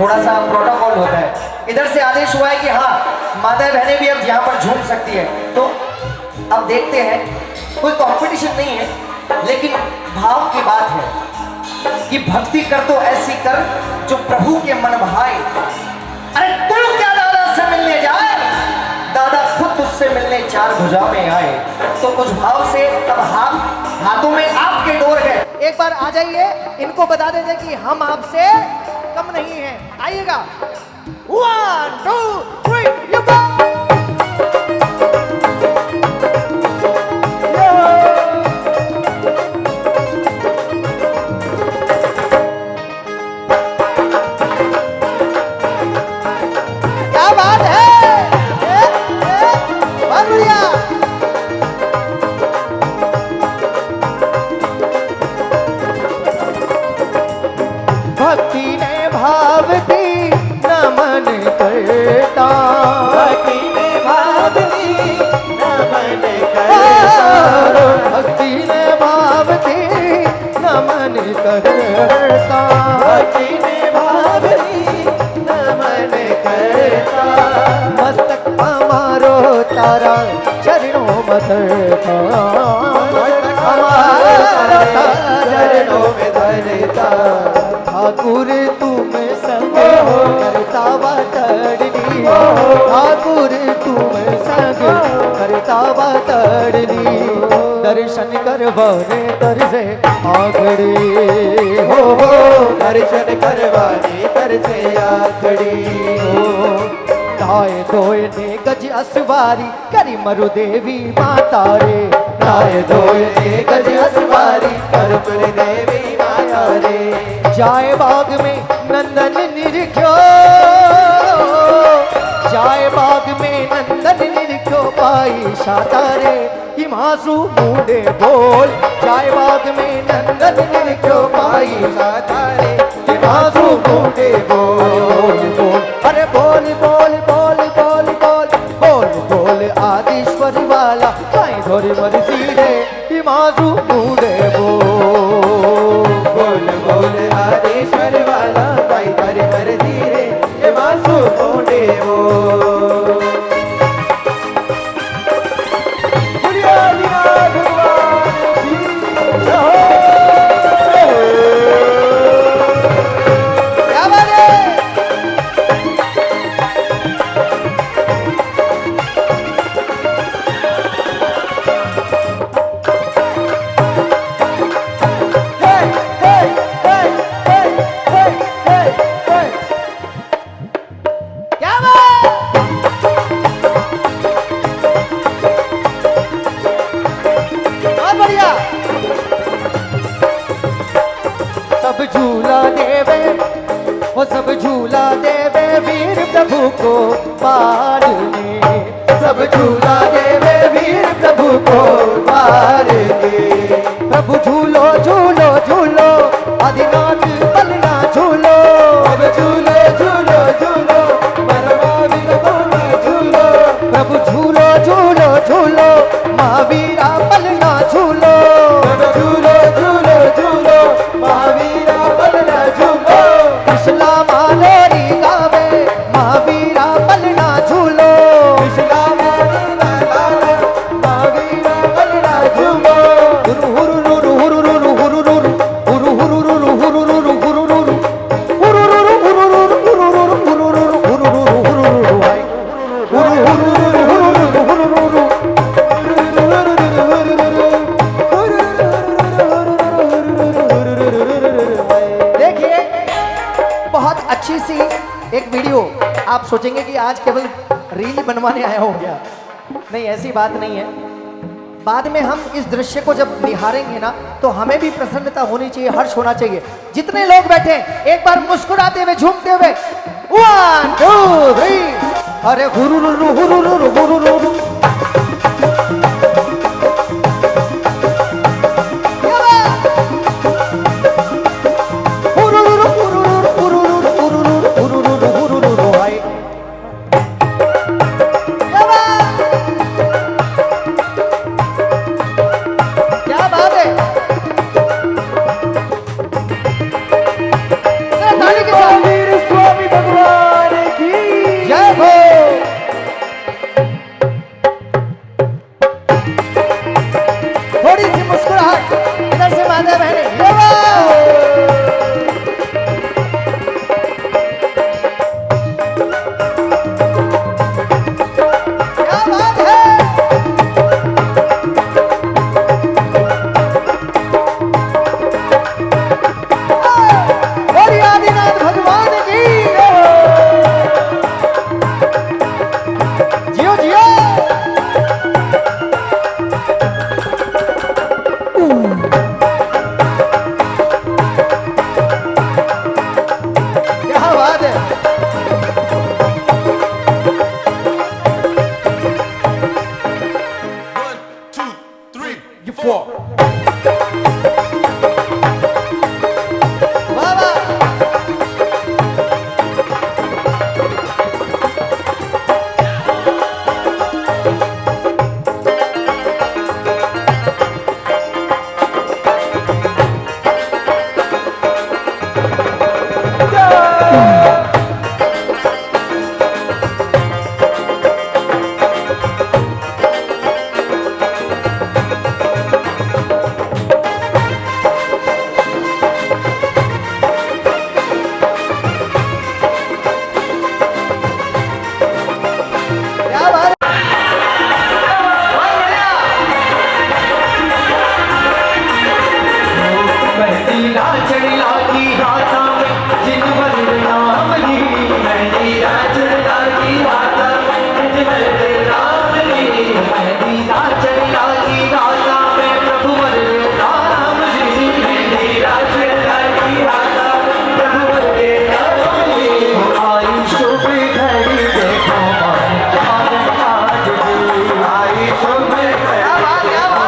थोड़ा सा प्रोटोकॉल होता है। इधर से आदेश हुआ है कि हाँ माता बहनें भी अब यहाँ पर झूम सकती है। तो अब देखते हैं, कोई कंपटीशन नहीं है लेकिन भाव की बात है कि भक्ति कर तो ऐसी कर जो प्रभु के मन भाए। अरे तू क्या दादा से मिलने जाए, दादा खुद तुझसे मिलने चार भुजा में आए। तो उस भाव से तब हाथों में आपके डोर है। एक बार आ जाइए, इनको बता देते कि हम आपसे कम नहीं हैं। आइएगा, 1 2 3 यू गो। भक्ति ने भाव दी नमन करता, भक्ति ने भाव दी नमन करता, भक्ति ने भाव दी नमन करता, भक्ति ने भाव दी नमन करता। मस्तक हमारो तारा चरणों में धरता, मस्तक हमारो चरणों में धरता। ठाकुर तुम संग करता वातड़नी, ठाकुर तुम संग करता वातड़नी। दर्शन करवाने तरसे आखड़ी हो, दर्शन करवाने तरसे आखड़ी हो। नहाए धोए ने गज असवारी करी मरु देवी माता रे, नहाए धोए ने गज असवारी कर मरु देवी माता रे। जाए बाग में नंदन निरख्यो, जाए बाग में नंदन निरख्यो पाई शाता रे। हिमांशु मुंडे बोल, जाए बाग में नंदन निरख्यो पाई शाता रे। हिमांशु मुंडे बोल बोल, अरे बोल बोल बोल बोल बोल बोल बोल आदिश्वर वाला काई धोरी मरसी रे। हिमांशु मुंडे बोल बोल बोल आदेश्वर वाला भाई धर कर धीरे ये मासू मोड़े वो। क्या बात है? सब झूला देवे, वो सब झूला देवे वीर प्रभु को पालने, सब झूला देवे वीर प्रभु को पार दे। प्रभु झूलो झूलो झूलो आदिनाथ बलना झूलो, अब झूलो झूलो झूलो मरवा वीर बोला झूलो। प्रभु झूलो झूलो झूलो महावीरा बलना झूलो, अब झूलो झूलो झूलो महावीरा बलना झूलो। कृष्णा मालेरी गावे महावीरा बलना झूलो, कृष्णा मालेरी गावे महावीरा बलना झूलो। हुरु हुरु हुरु हुरु हुरु हुरु हुरु हुरु हुरु हुरु हुरु हुरु हुरु देखिए बहुत अच्छी सी एक वीडियो। आप सोचेंगे कि आज केवल रील बनवाने आया हो क्या, नहीं ऐसी बात नहीं है। बाद में हम इस दृश्य को जब निहारेंगे ना तो हमें भी प्रसन्नता होनी चाहिए, हर्ष होना चाहिए। जितने लोग बैठे एक बार मुस्कुराते हुए झूमते हुए 1 2 3 अरे हुरुरुरु हुरुरुरु हुरुरुरु। स्वामी वरदे राम जी, मेहंदी नाचन लागी राधा में प्रभु वरदे राम जी, मेहंदी नाचन लागी राधा में प्रभु वरदे राम जी, आई शुभ घड़ी देखो माने आज जी, आई शुभ घड़ी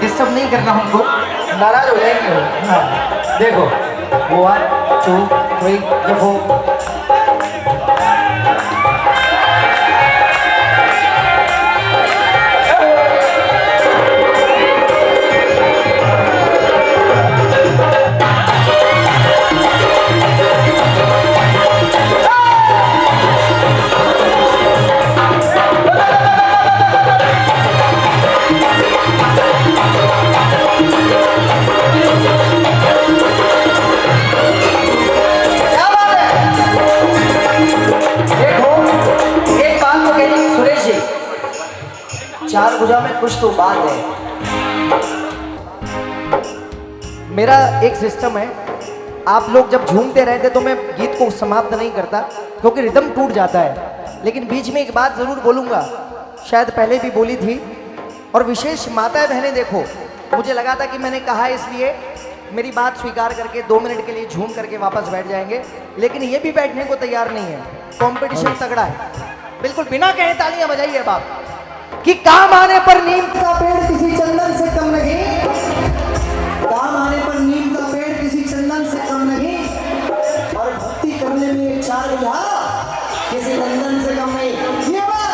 डिस्टर्ब नहीं करना हमको, नाराज हो जाएंगे वो। हाँ देखो 1 2 3 4। क्या बात है? देखो एक बात तो कहनी सुरेश जी, चार भुजा में कुछ तो बात है। मेरा एक सिस्टम है, आप लोग जब झूमते रहते तो मैं गीत को समाप्त नहीं करता क्योंकि रिदम टूट जाता है, लेकिन बीच में एक बात जरूर बोलूंगा, शायद पहले भी बोली थी। और विशेष माताएं बहनें देखो, मुझे लगा था कि मैंने कहा इसलिए मेरी बात स्वीकार करके 2 मिनट के लिए झूम करके वापस बैठ जाएंगे, लेकिन ये भी बैठने को तैयार नहीं है। कंपटीशन तगड़ा है, बिल्कुल बिना कहे तालियां बजाइए अब आप। कि काम आने पर नीम का पेड़ किसी चंदन से कम नहीं, काम आने पर नीम का पेड़ किसी चंदन से कम नहीं, और भक्ति करने में एक 4 बिल्हा किसी नंदन से कम नहीं। ये बात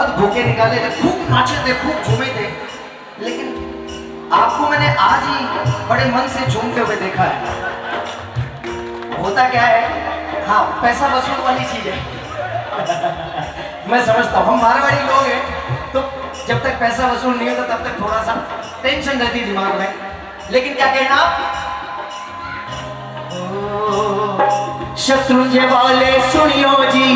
बहुत भूखे निकाले थे, खूब नाचे थे, खूब झूमे थे, लेकिन आपको मैंने आज ही बड़े मन से झूमते हुए देखा है। होता क्या है, हाँ पैसा वसूल वाली चीज है। मैं समझता हूँ, हम मारवाड़ी लोग हैं तो जब तक पैसा वसूल नहीं होता तब तक थोड़ा सा टेंशन रहती है दिमाग में। लेकिन क्या कहना, शत्रुंजय वाले सुनियो जी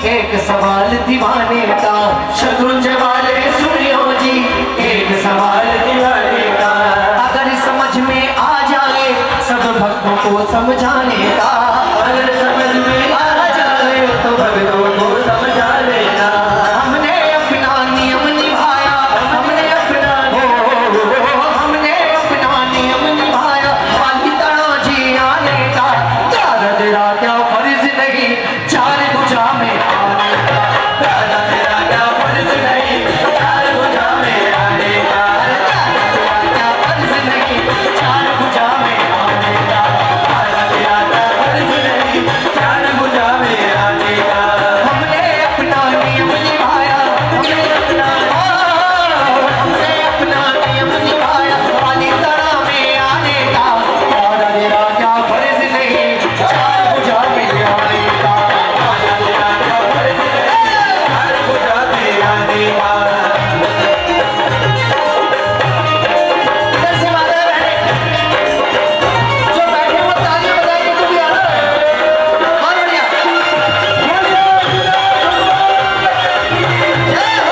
एक सवाल दीवाने का, शत्रुंजय वाले सुनियो जी एक सवाल दीवाने का, अगर समझ में आ जाए सब भक्तों को समझाने का, अगर समझ में आ जाए तो भक्तों को समझा लेना। हमने अपना नियम निभाया, हमने अपना नियम निभाया, वाली तरह जी आने का, दादा तेरा क्या फर्ज नहीं चार भुजा में आने का, दादा तेरा क्या फर्ज नहीं चार भुजा में आने का, दादा तेरा क्या फर्ज नहीं चार भुजा में आने का, दादा तेरा क्या फर्ज नहीं चार भुजा में आने का। हमने अपना नियम निभाया, हमने अपना नियम निभाया, वाली तरह में आने का, दादा तेरा क्या फर्ज नहीं चार भुजा में आने का, दादा तेरा क्या फर्ज नहीं चार भुजा में आने का। इधर से माता बहने जो बैठे वो तालियां बजाएंगे तो भी आना है। बहुत बढ़िया, जय हो।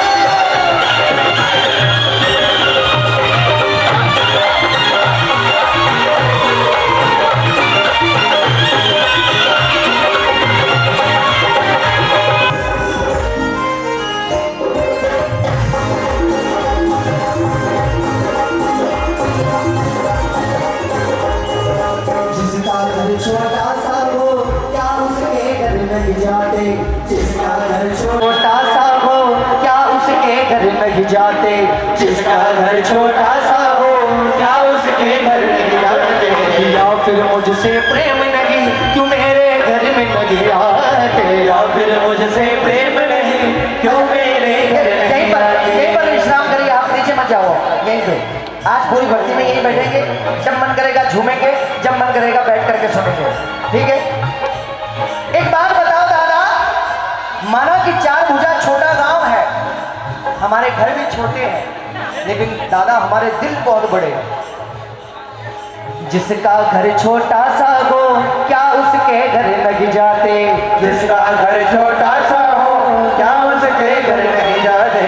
जिसका घर छोटा सा हो क्या उसके घर नहीं जाते, जिसका घर छोटा सा हो क्या उसके घर नहीं जाते, जिसका घर छोटा सा हो क्या उसके घर नहीं जाते, या फिर मुझसे प्रेम नहीं क्यों मेरे घर में नहीं आते, या फिर मुझसे प्रेम नहीं क्यों मेरे घर में यहीं पर विश्राम करिए, आप नीचे मत जाओ, यहीं पे आज पूरी भक्ति में यहीं बैठेंगे, जब मन करेगा झूमेंगे, जब मन करेगा बैठ करके सुनेंगे, ठीक है। एक बात बताओ दादा, माना कि चार भुजा छोटा गांव है, हमारे घर भी छोटे हैं, लेकिन दादा हमारे दिल बहुत बड़े हैं। जिसका घर छोटा सा हो क्या उसके घर नहीं जाते, जिसका घर छोटा सा हो क्या उसके घर नहीं जाते,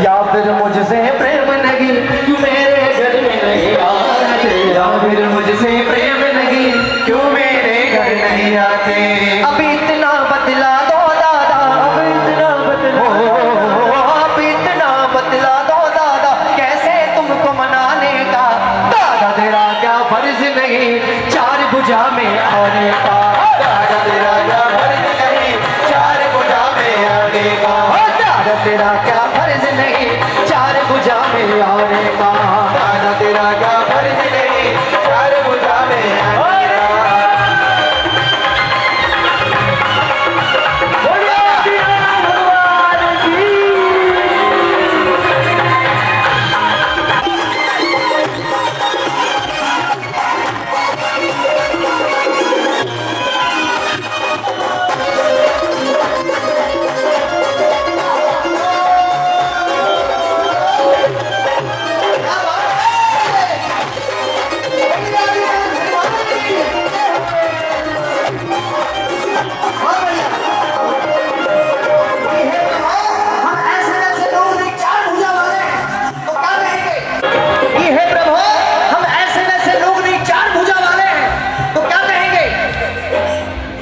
या फिर मुझसे प्रेम नहीं क्यों मेरे घर में नहीं आते, या फिर मुझसे प्रेम नहीं क्यों मेरे घर नहीं आते। अब इतना बदला दो दादा, अब इतना बदला अब इतना बदला दो दादा, कैसे तुमको मनाने का, दादा तेरा क्या फर्ज नहीं चार भुजा में आने का, दादा तेरा क्या फर्ज नहीं चार भुजा में आने का, दादा तेरा क्या फर्ज नहीं चार भुजा में आने का, दादा तेरा क्या फर्ज नहीं चार भुजा में आने का। भगवान की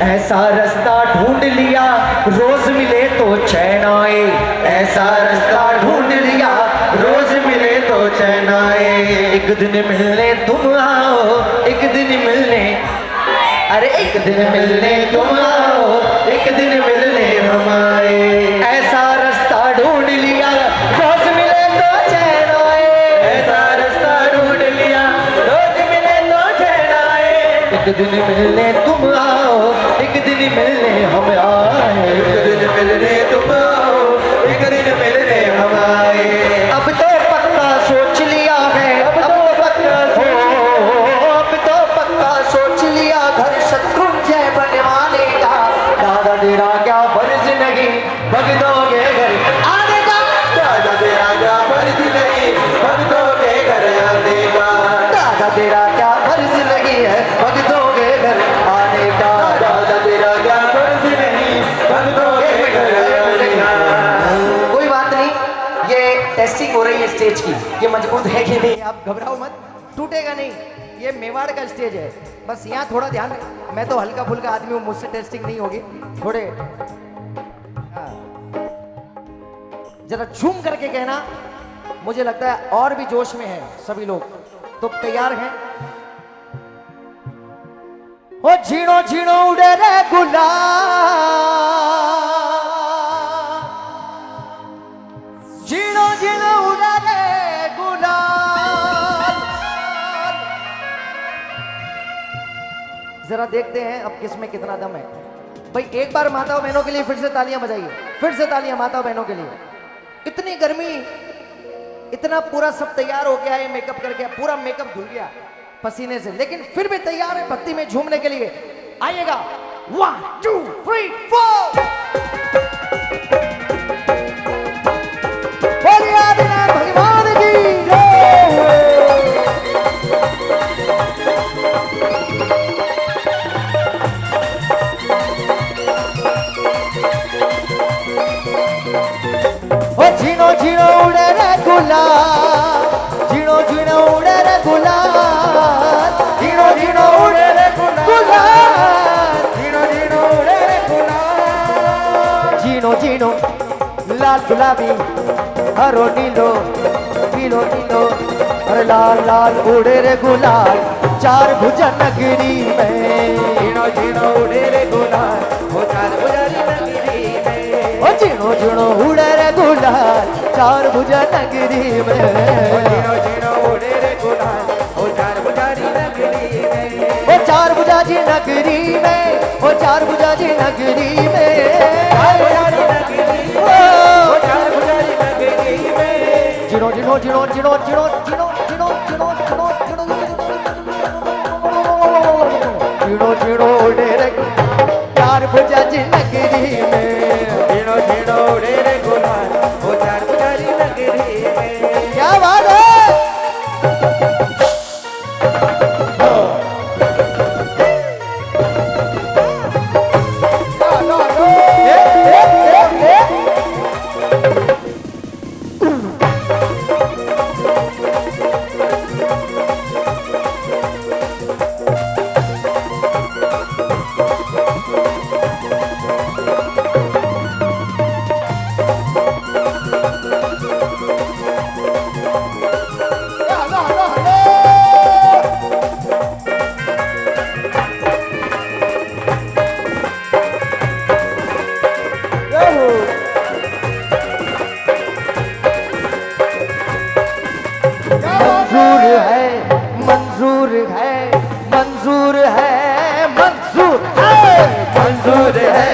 ऐसा रास्ता ढूंढ लिया रोज मिले तो चैन आए, ऐसा रास्ता ढूंढ लिया रोज मिले तो चैन आए, एक दिन मिलने तुम आओ, एक दिन मिलने, अरे एक दिन मिलने तुम आओ, एक दिन मिलने हम आए, ऐसा रास्ता ढूंढ लिया रोज मिले तो चैन आए, ऐसा रास्ता ढूंढ लिया रोज मिले तो चैन आए, एक दिन मिलने तुम आओ, एक दिन मिलने हम आए, एक दिन मिलने तुम आओ, एक दिन मिलने टेस्टिंग हो रही है स्टेज की, ये मजबूत है कि नहीं। आप घबराओ मत, टूटेगा नहीं। ये मेवाड़ का स्टेज है, बस यहाँ थोड़ा ध्यान। मैं तो हल्का फुल्का आदमी हूँ, मुझसे टेस्टिंग नहीं होगी। थोड़े जरा झूम करके कहना। मुझे लगता है और भी जोश में है सभी लोग, तो तैयार हैं? ओ झीणो झीणो उड़े रे गुलाल, झीणो झीणो उड़े रे गुलाल। जरा देखते हैं अब किसमें कितना दम है। भाई एक बार माताओं बहनों के लिए फिर से तालियां बजाइए, फिर से तालियां माताओं बहनों के लिए। इतनी गर्मी, इतना पूरा सब तैयार हो गया है, मेकअप करके पूरा मेकअप धुल गया पसीने से, लेकिन फिर भी तैयार है भक्ति में झूमने के लिए। आइएगा, 1 2 3 4। बोलिए आदिनाथ भगवान की जय। ओ झीणो झीणो उड़े रे गुलाल, झीणो झीणो उड़े रे गुलाल, झीणो झीणो उड़े रे गुलाल, झीणो झीणो उड़े रे गुलाल। झीणो झीणो लाल गुलाबी हरो नीलो, नीलो नीलो अरे लाल लाल उड़े रे गुलाल, चार भुजा नगरी में। झीणो झीणो उड़े रे गुलाल, वो चार भुजारी नगरी में। ओ झीणो झीणो उड़े रे गुलाल, चार भुजा नगरी में। झीणो झीणो उड़े रे गुलाल, वो चार भुजारी नगरी में। ओ चार भुजा जी नगरी में, ओ चार भुजा जी नगरी में। चार भुजारी नगरी में, वो चार भुजारी नगरी में। झीणो झीणो झीणो झीणो झीणो झीणो झीणो झीणो झीणो झीणो झीणो उड़े रे चार भुजा जी नगरी में। झीणो झीणो उड़े रे गुलाल, वो चार भुजारी नगरी में। क्या बात है। मंजूर है, मंजूर है, मंजूर है, मंजूर है,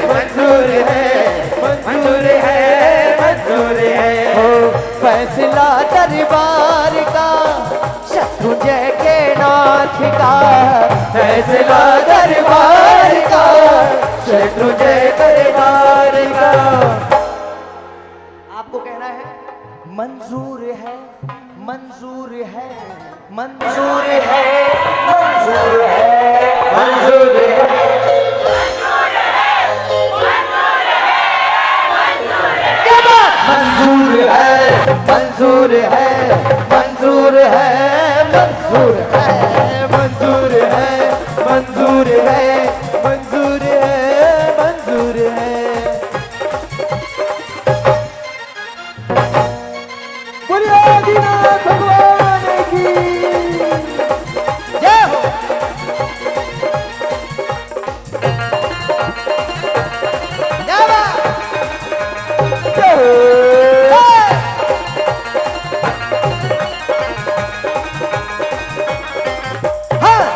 मंजूर है, मंजूर है, मंजूर है। हो फैसला दरबार का, शत्रुंजय के नाथ का। फैसला दरबार का, शत्रुंजय दरबार का। आपको कहना है मंजूर है, मंजूर है, मंजूर है, मंजूर है, मंजूर है, क्या बात। मंजूर है, मंजूर है, मंजूर है, मंजूर है, मंजूर है, मंजूर है, मंजूर है, मंजूर है। बोलिए आदिनाथ भगवान की जय हो। क्या बात। जय हो।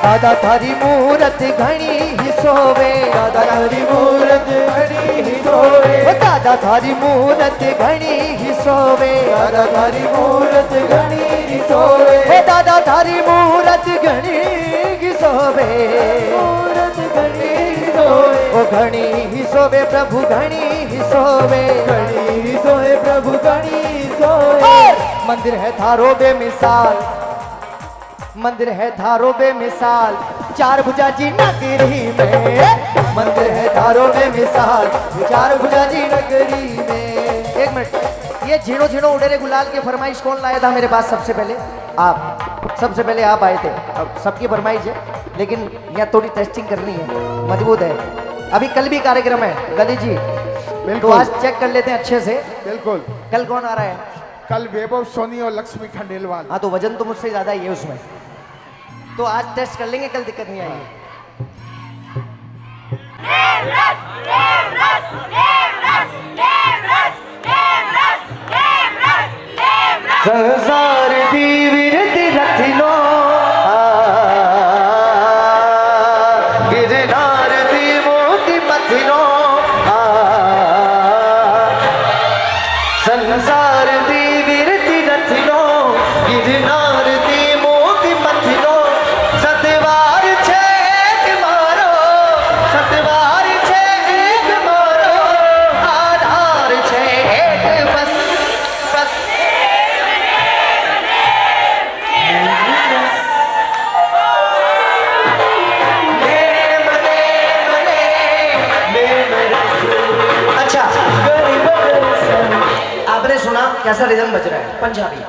दादा थारी मूरत घणी ही सोवे, दादा थारी मूरत घणी ही सोवे, ओ दादा थारी मूरत घणी ही सोवे, दादा थारी मूरत घणी ही सोवे, ओ दादा थारी मूरत घणी ही सोवे, मूरत घणी ही सोवे, ओ घणी ही सोवे प्रभु घणी ही सोवे, घणी ही सोए प्रभु घणी ही सोए। मंदिर है थारो बेमिसाल, मंदिर है थारो बेमिसाल, चार भुजा जी नगरी में। मंदिर है थारो बेमिसाल, चार भुजा जी नगरी में। एक मिनट, ये झीणो झीणो उड़ेरे गुलाल की फरमाइश कौन लाया था मेरे पास सबसे पहले? आप। सबसे पहले आप आए थे। अब सबकी फरमाइश है, लेकिन यहाँ थोड़ी टेस्टिंग करनी है, मजबूत है। अभी कल भी कार्यक्रम है गली जी, तो बिल्कुल आज चेक कर लेते हैं अच्छे से। बिल्कुल। कल कौन आ रहा है? कल वैभव सोनी और लक्ष्मी खंडेलवाल। हाँ, तो वजन तो मुझसे ज्यादा ही है उसमें, तो आज टेस्ट कर लेंगे, कल दिक्कत नहीं आएगी। संसार दी विरति रथिनो गिरनार दी मोती पथिनो संसार दी विरति रथिनो गिरनार दी मोती पथिनो सतवार छे एक मारो सतवार छे एक मारो आधार छे एक बस बस अच्छा, आपने सुना कैसा रिदम बज रहा है? पंजाबी।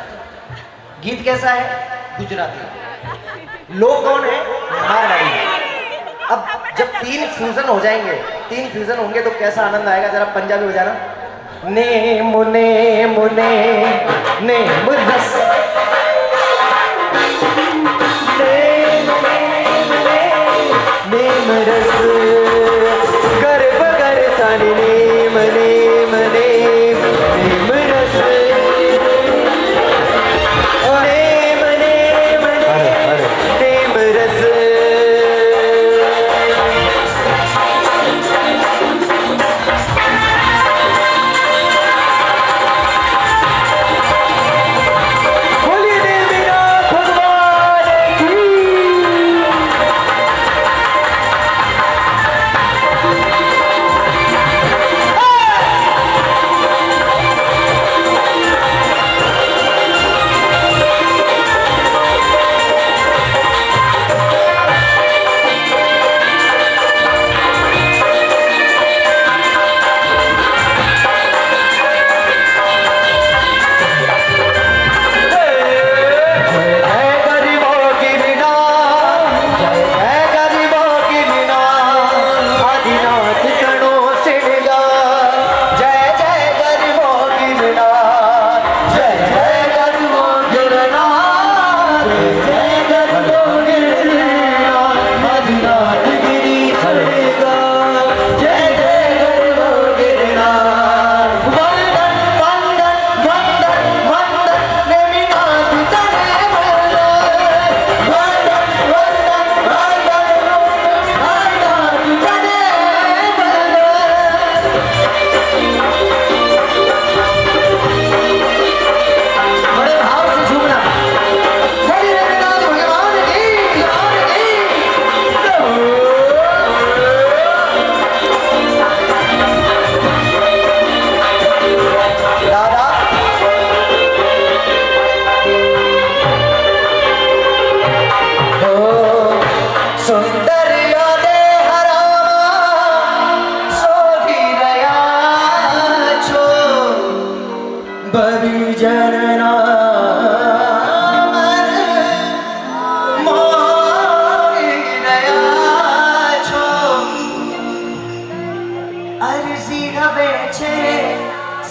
गीत कैसा है? गुजराती। लोग कौन है? मारवाड़ी। अब जब तीन फ्यूजन हो जाएंगे, तीन फ्यूजन होंगे तो कैसा आनंद आएगा? जरा पंजाबी बजाना। ने मुने मुने ने मुरस नेम रस गर्भ गर सानी नेम नेम नेम नेम रस नेम नेम नेम रस बोलिए देवीनाथ भगवान की।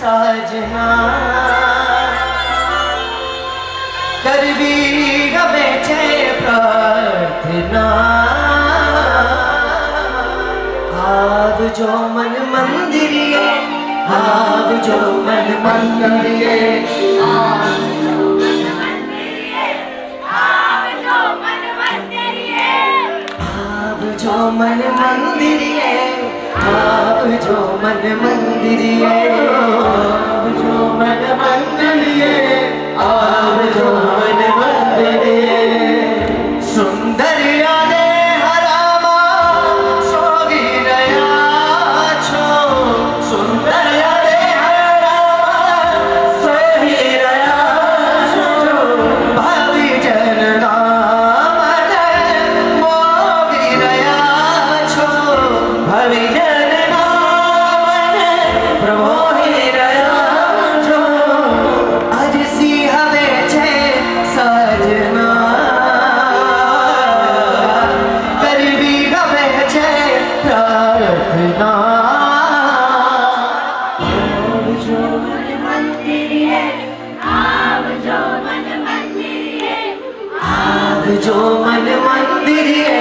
साजना करवी गवे छे प्रार्थना आव जो मन मंदिरिये आव जो मन मंदिरिये जो मन मंदिरिये आप जो मन मंदिरिये आप जो मन मंदिरिये आप जो मन मंदिरिये सुंदर यादे हरामा सोगी रया छो सुंदर यादे हरामा सोगी रया छो भावी जनना भविजन नामन प्रभो ही रया छो जो मन मंदिरिए,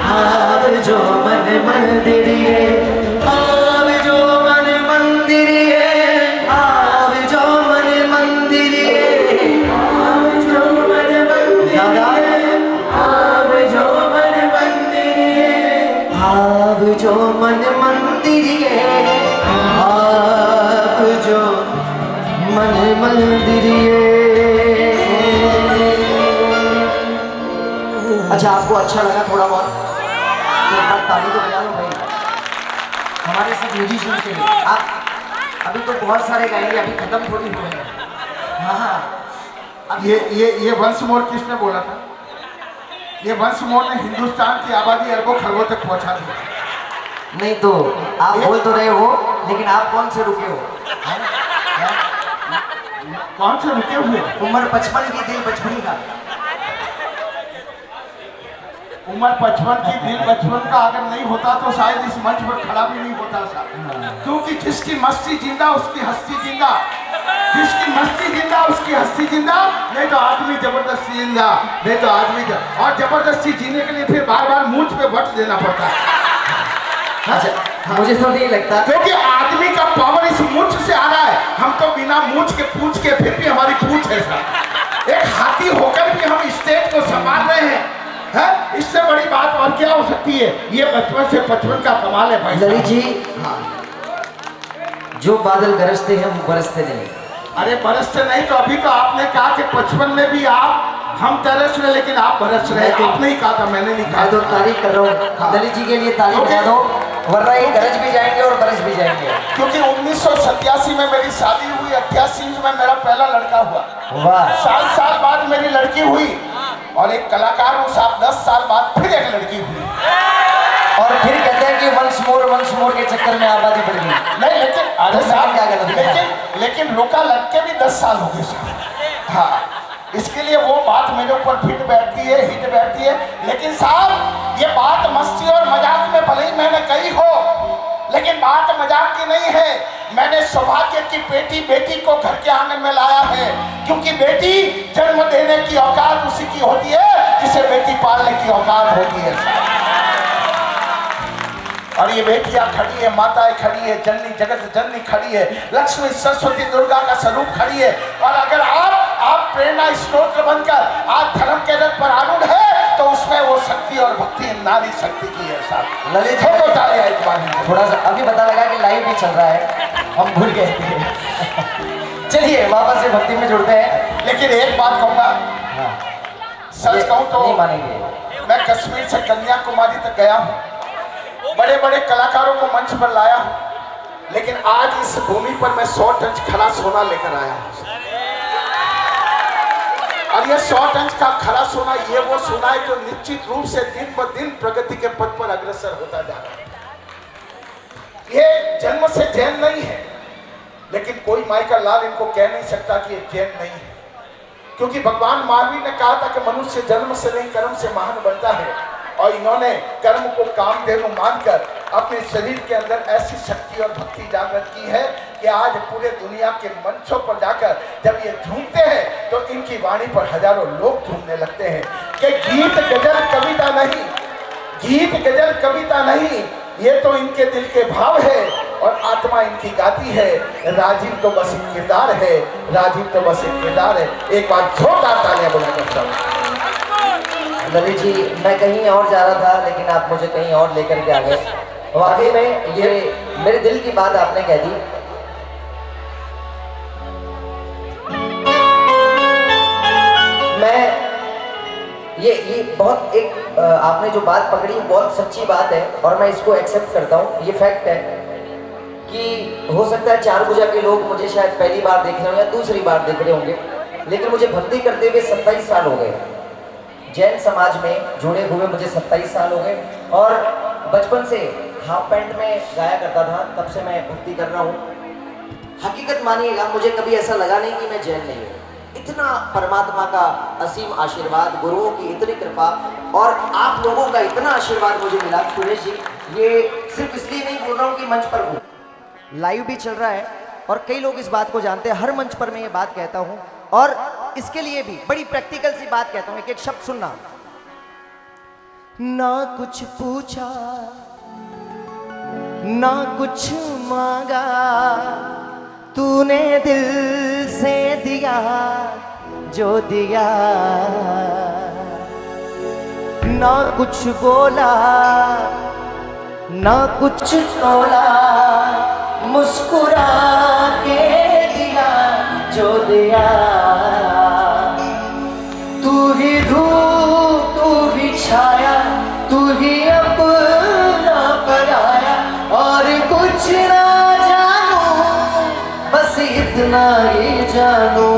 आव जो मन मंदिरिए, आव जो मन मंदिरिए, आव जो मन मंदिरिए, आव जो मन मंदिरिए, आव जो मन मंदिरिए, आव जो मन मंदिरिए, आव जो मन मंदिरिए। अच्छा, आपको अच्छा लगा थोड़ा बहुत तो एक बार ताली तो बजा लो भाई हमारे सब म्यूजिशियन के लिए। आप अभी तो बहुत सारे गाएंगे, अभी खत्म थोड़ी हुए हैं। हाँ, अब ये वंस मोर किसने बोला था? ये वंस मोर ने हिंदुस्तान की आबादी अरबों खरबों तक पहुंचा दी। नहीं तो आप बोल तो रहे हो, लेकिन आप कौन से रुके हो? कौन से रुके हुए? उम्र 55 की, दिल 55 का। उम्र 55 की, दिल 55 का अगर नहीं होता तो शायद इस मंच पर खड़ा भी नहीं होता साहब। क्योंकि जिसकी मस्ती जिंदा उसकी हस्ती जिंदा, जिसकी मस्ती जिंदा उसकी हस्ती जिंदा। नहीं तो आदमी जबरदस्ती जिंदा, नहीं तो आदमी और जबरदस्ती जीने के लिए फिर बार बार मूंछ पे वट देना पड़ता है। अच्छा, मुझे तो नहीं लगता, क्योंकि आदमी का पावर इस मूंछ से आ रहा है। हम तो बिना मूंछ के पूछ के फिर भी हमारी पूंछ है साहब। एक हाथी होकर भी हम स्टेट को संभाल रहे हैं, है? इससे बड़ी बात और क्या हो सकती है? ये 55 से 55 का कमाल है भाई। ललित जी, हाँ। जो बादल गरजते हैं वो बरसते नहीं। अरे बरसते नहीं तो अभी तो आपने कहा कि 55 में भी आप हम तरस रहे लेकिन आप बरस रहे। आपने ही कहा था, मैंने नहीं कहा। मैं तो तारीफ कर रहा हूँ। हाँ। ललित जी के लिए तारीफ बजा दो, वरना ये गरज भी जाएंगे और बरस भी जाएंगे। क्योंकि 1987 में मेरी शादी हुई, 88 में मेरा पहला लड़का हुआ, वाह। 7 साल बाद मेरी लड़की हुई, और एक कलाकार हूँ साहब, 10 साल बाद फिर एक लड़की हुई। और फिर कहते हैं कि वंस मोर के चक्कर में आबादी बढ़ गई। नहीं लेकिन अरे साहब क्या गलत है? लेकिन रुका लग के भी 10 साल हो गए साहब। हाँ, इसके लिए वो बात मेरे ऊपर फिट बैठती है, हिट बैठती है। लेकिन साहब ये बात मस्ती और मजाक में भले ही मैंने कही हो, लेकिन बात मजाक की नहीं है। मैंने सौभाग्य की बेटी को घर के आंगन में लाया है, क्योंकि बेटी जन्म देने की औकात उसी की होती है जिसे बेटी पालने की औकात होती है। और ये बेटियां खड़ी है, माताएं खड़ी है, जननी जगत जननी खड़ी है, लक्ष्मी सरस्वती दुर्गा का स्वरूप खड़ी है। और अगर आप प्रेरणा स्रोत बनकर आज धर्म के रथ पर आरूढ़ है तो उसमें वो शक्ति और भक्ति नारी शक्ति की है साहब। ललित थोड़ा सा अभी पता लगा कि लाइव भी चल रहा है, हम भूल गए थे। चलिए वापस से भक्ति में जुड़ते हैं। लेकिन एक बात कहूँगा, सच कहूँ तो नहीं मानेंगे। मैं कश्मीर से कन्याकुमारी तक गया हूँ, बड़े बड़े कलाकारों को मंच पर लाया हूँ, लेकिन आज इस भूमि पर मैं 100 टन खरा सोना लेकर आया हूँ। और ये 100 टन का खरा सोना, ये वो सोना है जो निश्चित रूप से दिन ब दिन प्रगति के पथ पर अग्रसर होता जा रहा है। ये जन्म से जैन नहीं है, लेकिन कोई माई का लाल इनको कह नहीं सकता कि ये जैन नहीं है, क्योंकि भगवान महावीर ने कहा था कि मनुष्य जन्म से नहीं कर्म से महान बनता है। और इन्होंने कर्म को कामधेनु मानकर अपने शरीर के अंदर ऐसी शक्ति और भक्ति जागृत की है कि आज पूरे दुनिया के मंचों पर जाकर जब ये झूमते हैं तो इनकी वाणी पर हजारों लोग झूमने लगते हैं कि गीत गजल कविता नहीं, गीत गजल कविता नहीं, ये तो इनके दिल के भाव है और आत्मा इनकी गाती है। राजीव तो बस एक किरदार है, राजीव तो बस एक किरदार है। एक बार जोरदार तालियां बुलाकर सब। ललित जी, मैं कहीं और जा रहा था लेकिन आप मुझे कहीं और लेकर के आ गए। वाकई में ये मेरे दिल की बात आपने कह दी। मैं ये बहुत एक आपने जो बात पकड़ी बहुत सच्ची बात है और मैं इसको एक्सेप्ट करता हूँ। ये फैक्ट है कि हो सकता है चारभुजा के लोग मुझे शायद पहली बार देख रहे हो या दूसरी बार देख रहे होंगे, लेकिन मुझे भक्ति करते हुए 27 साल हो गए। जैन समाज में जुड़े हुए मुझे 27 साल हो गए और बचपन से हाफ पैंट में गाया करता था, तब से मैं भक्ति कर रहा हूँ। हकीकत मानिएगा, मुझे कभी ऐसा लगा नहीं कि मैं जैन नहीं हूँ। इतना परमात्मा का असीम आशीर्वाद, गुरुओं की इतनी कृपा और आप लोगों का इतना आशीर्वाद मुझे मिला। सुरेश जी, ये सिर्फ इसलिए नहीं बोल रहा हूँ कि मंच पर हूँ, लाइव भी चल रहा है और कई लोग इस बात को जानते हैं। हर मंच पर मैं ये बात कहता हूँ और इसके लिए भी बड़ी प्रैक्टिकल सी बात कहता हूँ। एक शब्द सुनना, ना कुछ पूछा ना कुछ मांगा, तूने दिल से दिया जो दिया। ना कुछ बोला ना कुछ तोला, मुस्कुरा के दिया जो दिया। तू ही धूप तू ही छाया, तू ही अपना पराया, और कुछ ना जानू बस इतना ही जानू।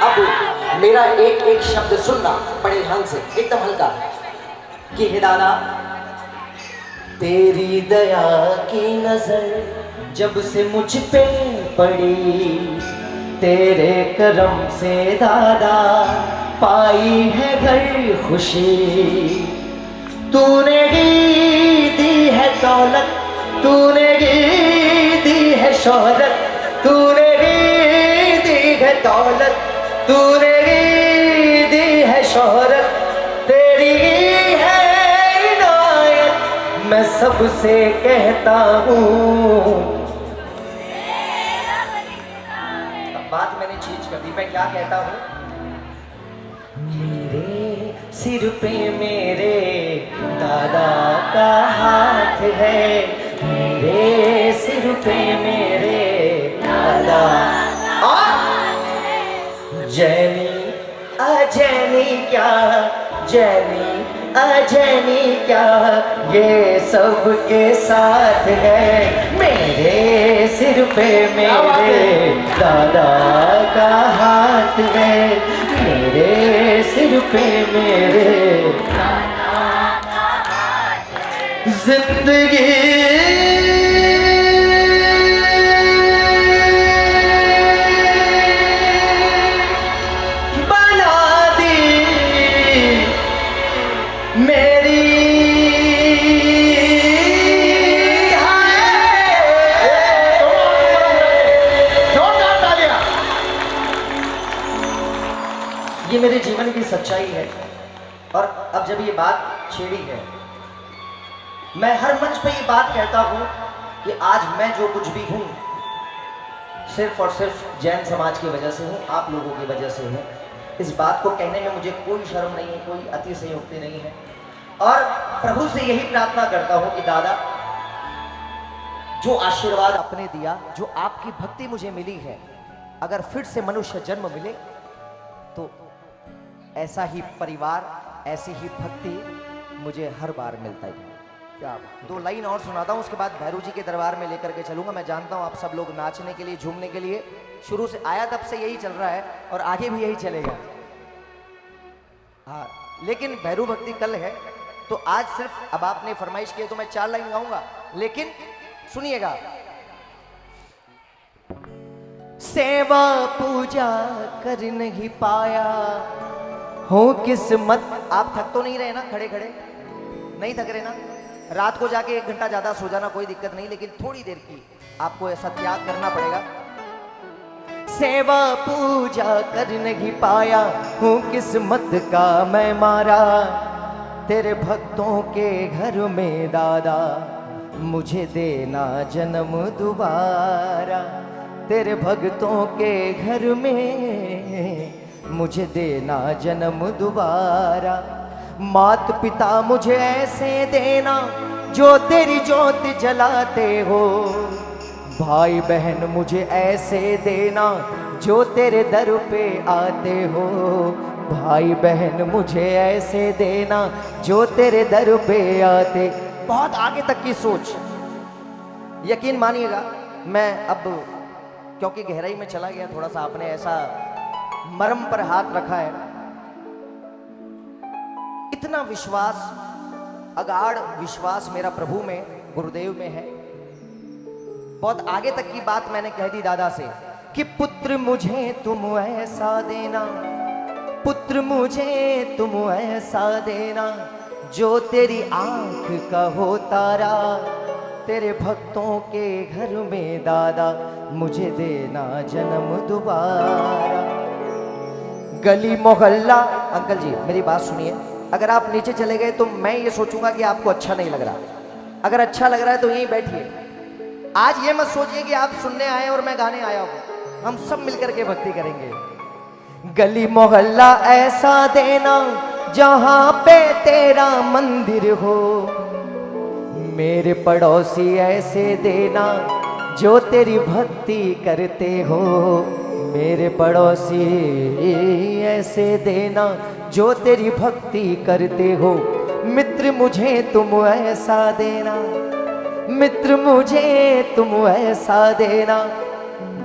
अब मेरा एक एक शब्द सुनना बड़े ध्यान से, एकदम हल्का, कि हे दादा तेरी दया की नजर जब से मुझ पे पड़ी, तेरे करम से दादा पाई है घर खुशी। तूने ही दी है दौलत, तूने ही दी है शोहरत, तूने ही दी है दौलत, तूने ही दी है शोहरत, तेरी है इनायत मैं सबसे कहता हूँ। बात मैंने चीज कर दी, मैं क्या कहता हूँ? मेरे सिर पे मेरे दादा का हाथ है, मेरे सिर पे मेरे दादा। जैनी अजैनी क्या, जैनी अजैनी क्या, ये सबके साथ है। मेरे सिर पे मेरे दादा का हाथ है, मेरे सिर पे मेरे दादा का हाथ है। जिंदगी ये मेरे जीवन की सच्चाई है। और अब जब ये बात छेड़ी है, मैं हर मंच पे ये बात कहता हूँ कि आज मैं जो कुछ भी हूँ सिर्फ और सिर्फ जैन समाज की वजह से हूँ, आप लोगों की वजह से हूँ। इस बात को कहने में मुझे कोई शर्म नहीं है, कोई अतिशयोक्ति नहीं है। और प्रभु से यही प्रार्थना करता हूँ कि दादा जो आशीर्वाद आपने दिया, जो आपकी भक्ति मुझे मिली है, अगर फिर से मनुष्य जन्म मिले तो ऐसा ही परिवार, ऐसी ही भक्ति मुझे हर बार मिलता है। क्या बात। 2 लाइन और सुनाता हूँ, उसके बाद भैरू जी के दरबार में लेकर के चलूंगा। मैं जानता हूँ आप सब लोग नाचने के लिए, झूमने के लिए शुरू से आया, तब से यही चल रहा है और आगे भी यही चलेगा। हाँ, लेकिन भैरू भक्ति कल है, तो आज सिर्फ अब आपने फरमाइश की तो मैं 4 लाइन गाऊंगा, लेकिन सुनिएगा। सेवा पूजा कर नहीं पाया हो किस्मत। आप थक तो नहीं रहे ना? खड़े खड़े नहीं थक रहे ना? रात को जाके 1 घंटा ज्यादा सो जाना कोई दिक्कत नहीं, लेकिन थोड़ी देर की आपको ऐसा त्याग करना पड़ेगा। सेवा पूजा कर नहीं पाया हूँ किस्मत का मैं मारा, तेरे भक्तों के घर में दादा मुझे देना जन्म दोबारा। तेरे भक्तों के घर में मुझे देना जन्म दोबारा। मात पिता मुझे ऐसे देना जो तेरी ज्योत जलाते हो, भाई बहन मुझे ऐसे देना जो तेरे दर पे आते हो, भाई बहन मुझे ऐसे देना जो तेरे दर पे आते। बहुत आगे तक की सोच, यकीन मानिएगा। मैं अब क्योंकि गहराई में चला गया थोड़ा सा, आपने ऐसा मर्म पर हाथ रखा है, इतना विश्वास, अगाढ़ विश्वास मेरा प्रभु में, गुरुदेव में है। बहुत आगे तक की बात मैंने कह दी दादा से कि पुत्र मुझे तुम ऐसा देना, पुत्र मुझे तुम ऐसा देना जो तेरी आंख का हो तारा, तेरे भक्तों के घर में दादा मुझे देना जन्म दोबारा। गली मोहल्ला, अंकल जी मेरी बात सुनिए, अगर आप नीचे चले गए तो मैं ये सोचूंगा कि आपको अच्छा नहीं लग रहा। अगर अच्छा लग रहा है तो यहीं बैठिए। आज ये मत सोचिए कि आप सुनने आए और मैं गाने आया हूं, हम सब मिलकर के भक्ति करेंगे। गली मोहल्ला ऐसा देना जहां पे तेरा मंदिर हो, मेरे पड़ोसी ऐसे देना जो तेरी भक्ति करते हो, मेरे पड़ोसी ऐसे देना जो तेरी भक्ति करते हो। मित्र मुझे तुम ऐसा देना, मित्र मुझे तुम ऐसा देना,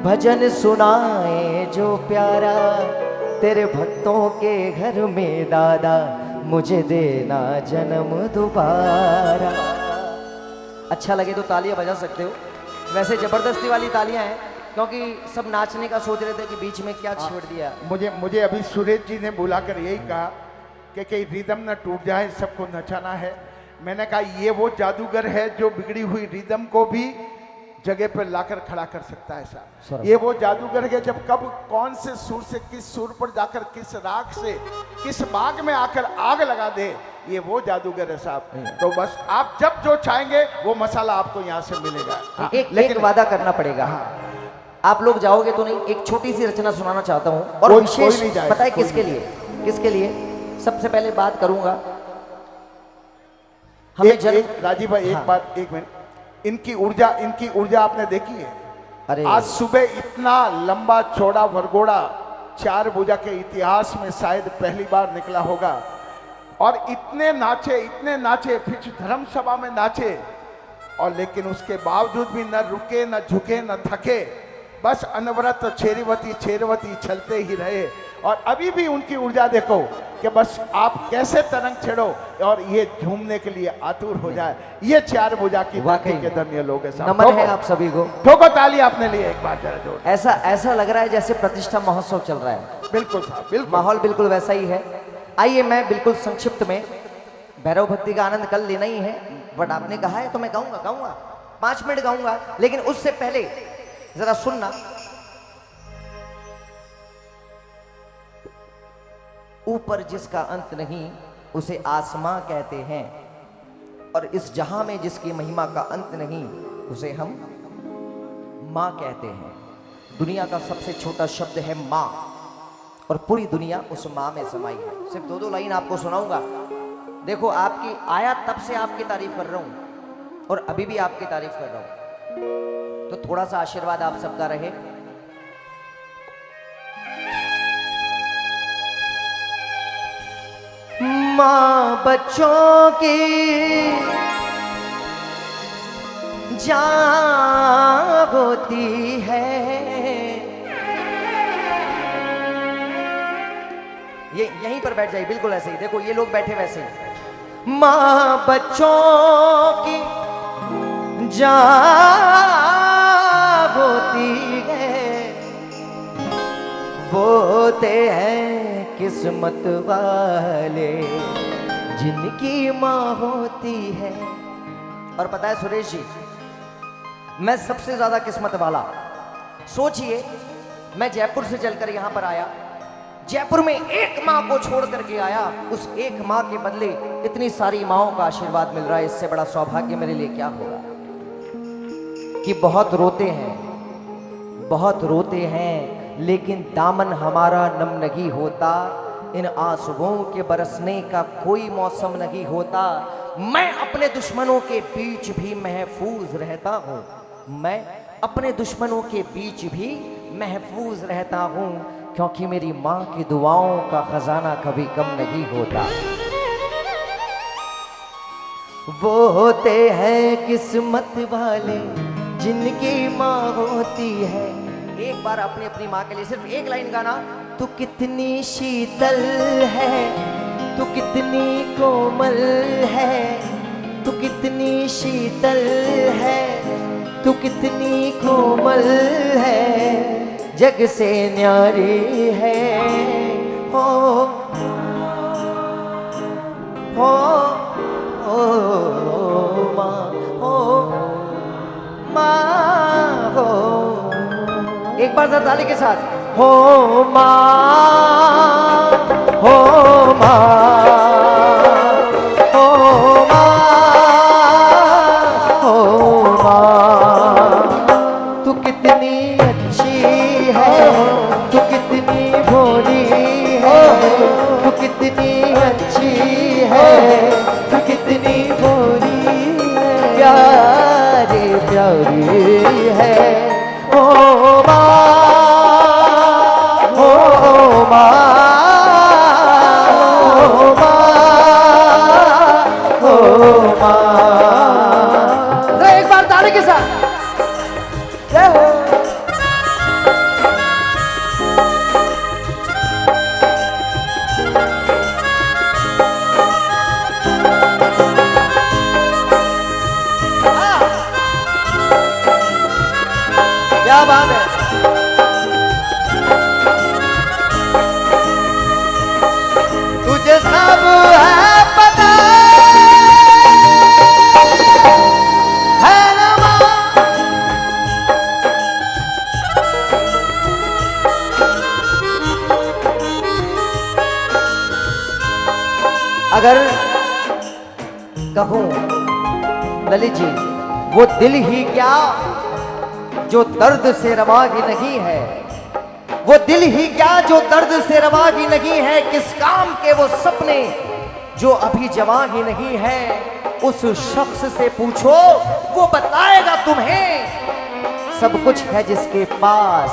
भजन सुनाए जो प्यारा, तेरे भक्तों के घर में दादा मुझे देना जन्म दोबारा। अच्छा लगे तो तालियां बजा सकते हो। वैसे जबरदस्ती वाली तालियां हैं क्योंकि सब नाचने का सोच रहे थे कि बीच में क्या छेड़ दिया। मुझे अभी सुरेश जी ने बुलाकर यही कहा कि कहीं रिदम न टूट जाए, सबको नचाना है। मैंने कहा ये वो जादूगर है जो बिगड़ी हुई रिदम को भी जगह पर लाकर खड़ा कर सकता है साहब। ये वो जादूगर है जब कब कौन से सुर से किस सुर पर जाकर किस राग से किस बाग में आकर आग लगा दे, ये वो जादूगर है साहब। तो बस आप जब जो चाहेंगे वो मसाला आपको यहाँ से मिलेगा। लेकिन एक वादा करना पड़ेगा। आप लोग जाओगे तो नहीं, एक छोटी सी रचना सुनाना चाहता हूँ और विशेष पता है किसके लिए? किसके लिए? सबसे पहले बात करूंगा हमें राजीव भाई एक मिनट, इनकी ऊर्जा आपने देखी है? अरे आज सुबह इतना लंबा चौड़ा वरगोड़ा 4 भुजा के इतिहास में शायद पहली बार निकला होगा और इतने नाचे फिर धर्म सभा में नाचे और लेकिन उसके बावजूद भी न रुके न झुके न थके, बस अनवरत छेरवती चलते ही रहे। और अभी भी उनकी ऊर्जा देखो कि बस आप कैसे तरंग छेड़ो और ये झूमने के लिए आतुर हो जाए। ये 4 भुजा की वाकई के धन्य लोग हैं। नमन है आप सभी को। ठोको ताली आपने लिए एक बार जरा जोर। ऐसा लग रहा है जैसे प्रतिष्ठा महोत्सव चल रहा है। बिल्कुल साहब, बिल्कुल माहौल बिल्कुल वैसा ही है। आइए मैं बिल्कुल संक्षिप्त में भैरव भक्ति का आनंद कल लेना ही है, बट आपने कहा है तो मैं गाऊंगा 5 मिनट गाऊंगा। लेकिन उससे पहले जरा सुनना, ऊपर जिसका अंत नहीं उसे आसमां कहते हैं, और इस जहां में जिसकी महिमा का अंत नहीं उसे हम मां कहते हैं। दुनिया का सबसे छोटा शब्द है मां और पूरी दुनिया उस मां में समाई है। सिर्फ 2 लाइन आपको सुनाऊंगा। देखो आपकी आया तब से आपकी तारीफ कर रहा हूं और अभी भी आपकी तारीफ कर रहा हूं, तो थोड़ा सा आशीर्वाद आप सबका रहे। माँ बच्चों की जान होती है, ये यहीं पर बैठ जाइए, बिल्कुल ऐसे ही। देखो ये लोग बैठे वैसे ही। माँ बच्चों की जान होती है, वो होते हैं किस्मत वाले जिनकी माँ होती है। और पता है सुरेश जी, मैं सबसे ज्यादा किस्मत वाला। सोचिए मैं जयपुर से चलकर यहां पर आया, जयपुर में एक माँ को छोड़ करके आया, उस एक माँ के बदले इतनी सारी माँओं का आशीर्वाद मिल रहा है। इससे बड़ा सौभाग्य मेरे लिए क्या होगा कि बहुत रोते हैं लेकिन दामन हमारा नम नहीं होता, इन आंसुओं के बरसने का कोई मौसम नहीं होता। मैं अपने दुश्मनों के बीच भी महफूज रहता हूँ, मैं अपने दुश्मनों के बीच भी महफूज रहता हूँ, क्योंकि मेरी माँ की दुआओं का खजाना कभी कम नहीं होता। वो होते हैं किस्मत वाले जिनकी माँ होती है। एक बार अपनी अपनी माँ के लिए सिर्फ एक लाइन गाना। तू कितनी शीतल है, तू कितनी कोमल है, तू कितनी शीतल है, तू कितनी कोमल है, जग से न्यारी है। हो माँ हो एक बार जरा ताली के साथ। हो माँ, हो माँ, हो माँ, हो माँ, तू कितनी अच्छी है, तू कितनी भोली है, तू कितनी अच्छी है, तू कितनी भोली है, प्यारी प्यारी है। ओ माँ, ओ माँ, ओ माँ, ओ माँ। जरा एक बार ताली के साथ जय हो। क्या बात है। तुझे सब है पता है ना माँ, अगर कहूं ललित जी, वो दिल ही क्या जो दर्द से रवा ही नहीं है, वो दिल ही क्या जो दर्द से रवा ही नहीं है, किस काम के वो सपने जो अभी जवां ही नहीं है, उस शख्स से पूछो वो बताएगा तुम्हें। सब कुछ है जिसके पास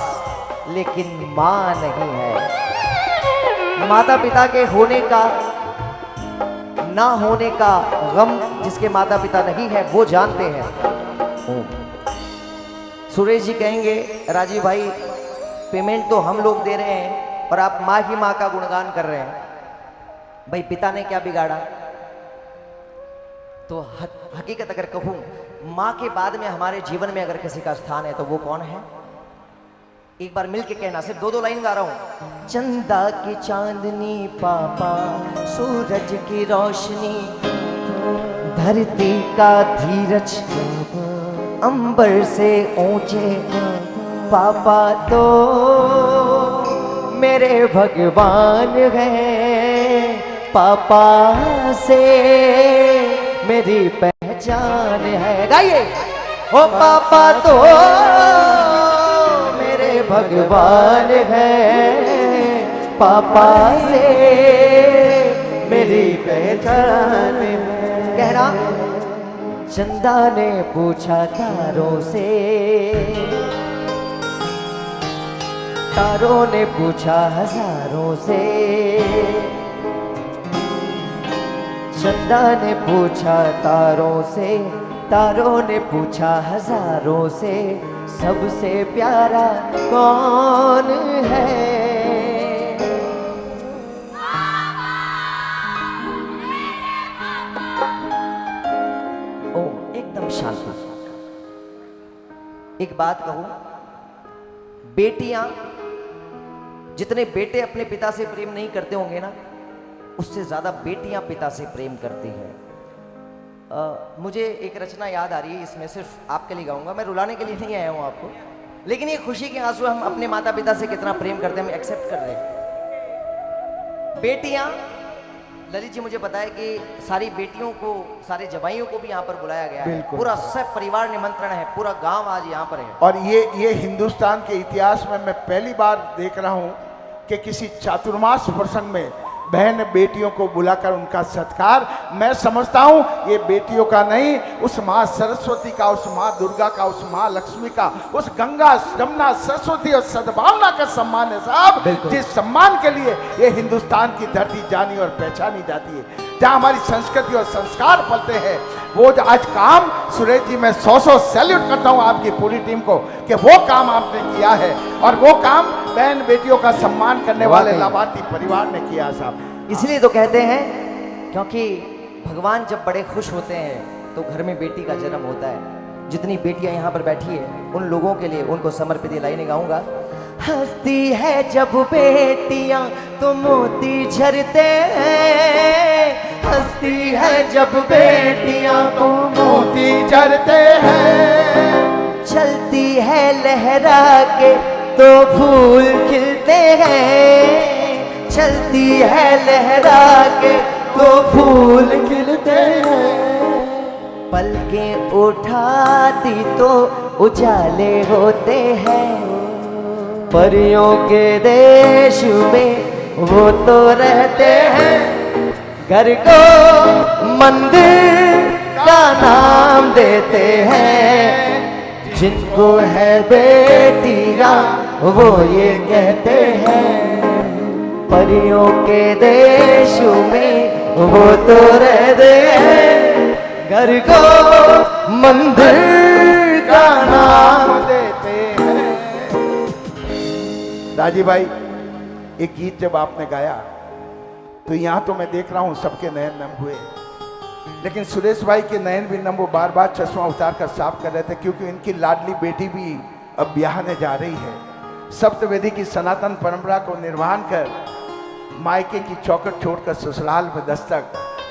लेकिन मां नहीं है। माता पिता के होने का ना होने का गम जिसके माता पिता नहीं है वो जानते हैं। सुरेश जी कहेंगे राजीव भाई पेमेंट तो हम लोग दे रहे हैं और आप माँ ही माँ का गुणगान कर रहे हैं। भाई पिता ने क्या बिगाड़ा? तो हकीकत अगर कहूँ, माँ के बाद में हमारे जीवन में अगर किसी का स्थान है तो वो कौन है? एक बार मिल के कहना, सिर्फ दो लाइन गा रहा हूं। चंदा की चांदनी पापा, सूरज की रोशनी, धरती का धीरज, अंबर से ऊंचे पापा तो मेरे भगवान हैं। पापा से मेरी पहचान है। गाइए। ओ पापा तो मेरे भगवान हैं, पापा से मेरी पहचान है। कहना, चंदा ने पूछा तारों से, तारों ने पूछा हजारों से, चंदा ने पूछा तारों से, तारों ने पूछा हजारों से, सबसे प्यारा कौन है? ओ एकदम शांति। एक बात कहूं, बेटियां, जितने बेटे अपने पिता से प्रेम नहीं करते होंगे ना, उससे ज्यादा बेटियां पिता से प्रेम करती हैं। मुझे एक रचना याद आ रही है, इसमें सिर्फ आपके लिए गाऊंगा। मैं रुलाने के लिए नहीं आया हूं आपको, लेकिन ये खुशी के आंसू हम अपने माता पिता से कितना प्रेम करते हैं, हम एक्सेप्ट कर रहे हैं। बेटियां, ललित जी मुझे बताया कि सारी बेटियों को, सारे जवाइयों को भी यहाँ पर बुलाया गया है। पूरा सब परिवार निमंत्रण है, पूरा गांव आज यहाँ पर है। और ये हिंदुस्तान के इतिहास में मैं पहली बार देख रहा हूँ कि किसी चातुर्मास प्रसंग में बहन बेटियों को बुलाकर उनका सत्कार, मैं समझता हूँ ये बेटियों का नहीं, उस माँ सरस्वती का, उस माँ दुर्गा का, उस माँ लक्ष्मी का, उस गंगा जमुना सरस्वती और सद्भावना का सम्मान है साहब। जिस सम्मान के लिए ये हिंदुस्तान की धरती जानी और पहचानी जाती है, जहाँ हमारी संस्कृति और संस्कार पलते हैं, वो जो आज काम, सुरेश जी मैं 100 सैल्यूट करता हूँ आपकी पूरी टीम को कि वो काम आपने किया है, और वो काम बहन बेटियों का सम्मान करने वाले लाभार्थी परिवार ने किया साहब। इसलिए तो कहते हैं, क्योंकि भगवान जब बड़े खुश होते हैं तो घर में बेटी का जन्म होता है। जितनी बेटियां यहाँ पर बैठी है, उन लोगों के लिए उनको समर्पित ये लाइनें गाऊंगा। हंसती है जब बेटियां तो मोती झरते हैं, हंसती है जब बेटियां तो मोती झरते हैं, चलती है लहरा के तो फूल खिलते हैं, चलती है लहरा के तो फूल खिलते हैं, पलकें उठाती तो उजाले होते हैं, परियों के देश में वो तो रहते हैं, घर को मंदिर का नाम देते हैं, जिनको है बेटियां वो ये कहते हैं, परियों के देश में वो तो रहते हैं, घर को मंदिर का नाम देते हैं। राजीव भाई, एक गीत जब आपने गाया तो यहाँ तो मैं देख रहा हूँ सबके नयन नम हुए, लेकिन सुरेश भाई के नयन भी नम, वो बार बार चश्मा उतार कर साफ कर रहे थे, क्योंकि इनकी लाडली बेटी भी अब ब्याहने जा रही है। सप्तवेदी की सनातन परंपरा को निर्वहन कर मायके की चौखट छोड़कर ससुराल में दस्तक,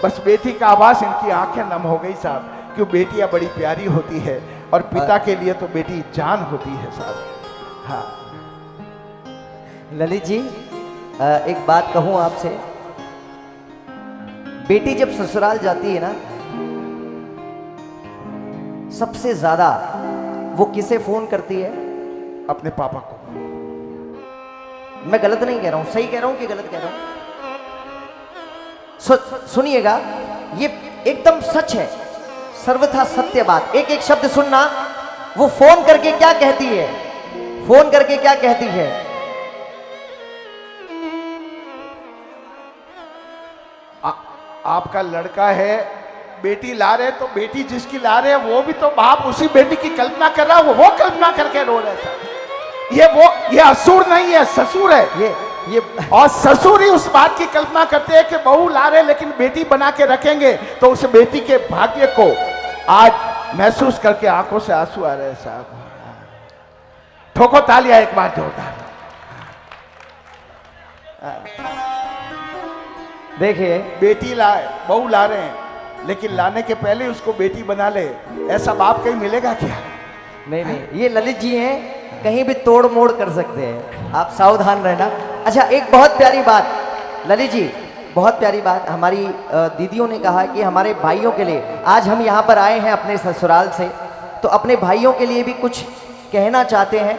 बस बेटी का आवाज इनकी आंखें नम हो गई साहब, क्यों बेटियां बड़ी प्यारी होती है और पिता के लिए तो बेटी जान होती है साहब। हाँ ललित जी, एक बात कहूं आपसे, बेटी जब ससुराल जाती है ना, सबसे ज्यादा वो किसे फोन करती है? अपने पापा को। मैं गलत नहीं कह रहा हूं, सही कह रहा हूं कि गलत कह रहा हूं? सुनिएगा, ये एकदम सच है, सर्वथा सत्य बात। एक एक शब्द सुनना। वो फोन करके क्या कहती है? फोन करके क्या कहती है? आपका लड़का है, बेटी ला रहे, तो बेटी जिसकी ला रहे वो भी तो बाप उसी बेटी की कल्पना कर रहा है, वो कल्पना करके रो रहे था। ये असुर नहीं है, ससुर है ये और ससुर ही उस बात की कल्पना करते हैं कि बहू ला रहे लेकिन बेटी बना के रखेंगे, तो उस बेटी के भाग्य को आज महसूस करके आंखों से आंसू आ रहे हैं साहब। ठोको तालियां एक बार जोरदार। देखिए, बेटी लाए, बहू ला रहे हैं, लेकिन लाने के पहले उसको बेटी बना ले, ऐसा बाप कहीं मिलेगा क्या? नहीं, ये ललित जी हैं, कहीं भी तोड़ मोड़ कर सकते हैं, आप सावधान रहना। अच्छा, एक बहुत प्यारी बात ललित जी, बहुत प्यारी बात, हमारी दीदियों ने कहा कि हमारे भाइयों के लिए आज हम यहाँ पर आए हैं अपने ससुराल से, तो अपने भाइयों के लिए भी कुछ कहना चाहते हैं।